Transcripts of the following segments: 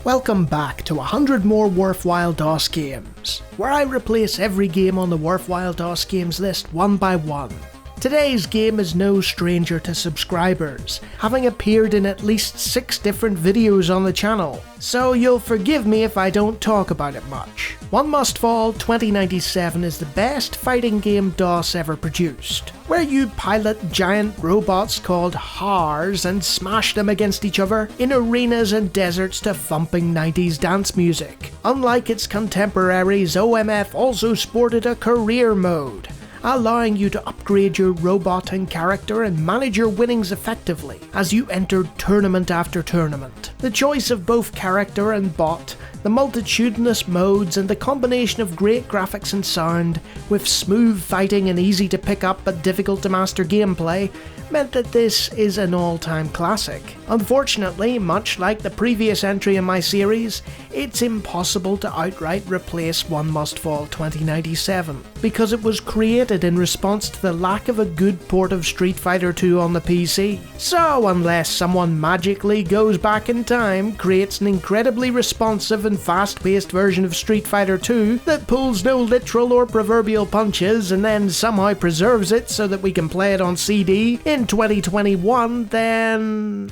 Welcome back to 100 more worthwhile DOS games, where I replace every game on the worthwhile DOS games list one by one. Today's game is no stranger to subscribers, having appeared in at least 6 different videos on the channel, so you'll forgive me if I don't talk about it much. One Must Fall 2097 is the best fighting game DOS ever produced, where you pilot giant robots called Hars and smash them against each other in arenas and deserts to thumping 90s dance music. Unlike its contemporaries, OMF also sported a career mode, allowing you to upgrade your robot and character and manage your winnings effectively as you entered tournament after tournament. The choice of both character and bot, the multitudinous modes, and the combination of great graphics and sound with smooth fighting and easy to pick up but difficult to master gameplay meant that this is an all-time classic. Unfortunately, much like the previous entry in my series, it's impossible to outright replace One Must Fall 2097, because it was created in response to the lack of a good port of Street Fighter 2 on the PC. So unless someone magically goes back in time, creates an incredibly responsive and fast-paced version of Street Fighter 2 that pulls no literal or proverbial punches and then somehow preserves it so that we can play it on CD in 2021, then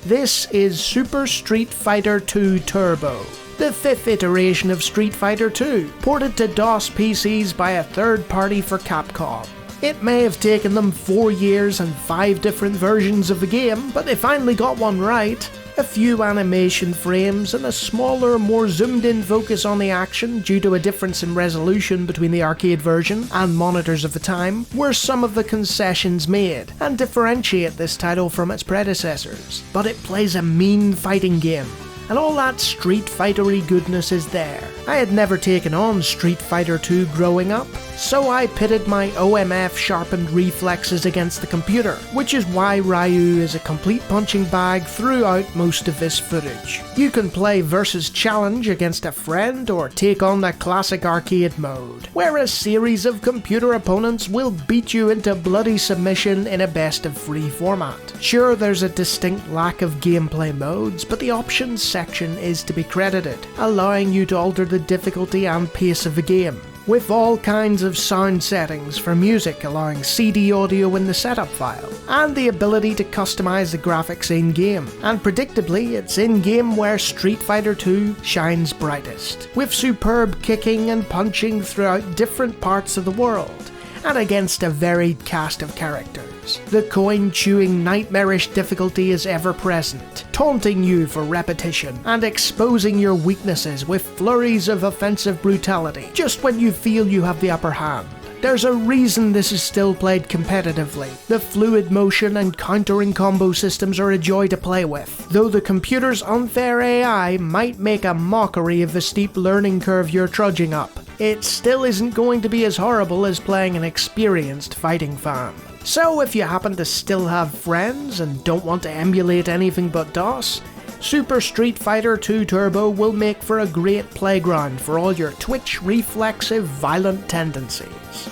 this is Super Street Fighter 2 Turbo, the 5th iteration of Street Fighter 2, ported to DOS PCs by a third party for Capcom. It may have taken them 4 years and 5 different versions of the game, but they finally got one right. A few animation frames and a smaller, more zoomed in focus on the action due to a difference in resolution between the arcade version and monitors of the time were some of the concessions made and differentiate this title from its predecessors. But it plays a mean fighting game, and all that Street Fighter-y goodness is there. I had never taken on Street Fighter 2 growing up, so I pitted my OMF sharpened reflexes against the computer, which is why Ryu is a complete punching bag throughout most of this footage. You can play versus challenge against a friend or take on the classic arcade mode, where a series of computer opponents will beat you into bloody submission in a best of 3 format. Sure, there's a distinct lack of gameplay modes, but the options section is to be credited, allowing you to alter the difficulty and pace of the game, with all kinds of sound settings for music allowing CD audio in the setup file, and the ability to customize the graphics in-game. And predictably, it's in-game where Street Fighter 2 shines brightest, with superb kicking and punching throughout different parts of the world, and against a varied cast of characters. The coin-chewing nightmarish difficulty is ever present, taunting you for repetition, and exposing your weaknesses with flurries of offensive brutality, just when you feel you have the upper hand. There's a reason this is still played competitively. The fluid motion and countering combo systems are a joy to play with, though the computer's unfair AI might make a mockery of the steep learning curve you're trudging up. It still isn't going to be as horrible as playing an experienced fighting fan. So if you happen to still have friends and don't want to emulate anything but DOS, Super Street Fighter 2 Turbo will make for a great playground for all your twitch reflexive violent tendencies.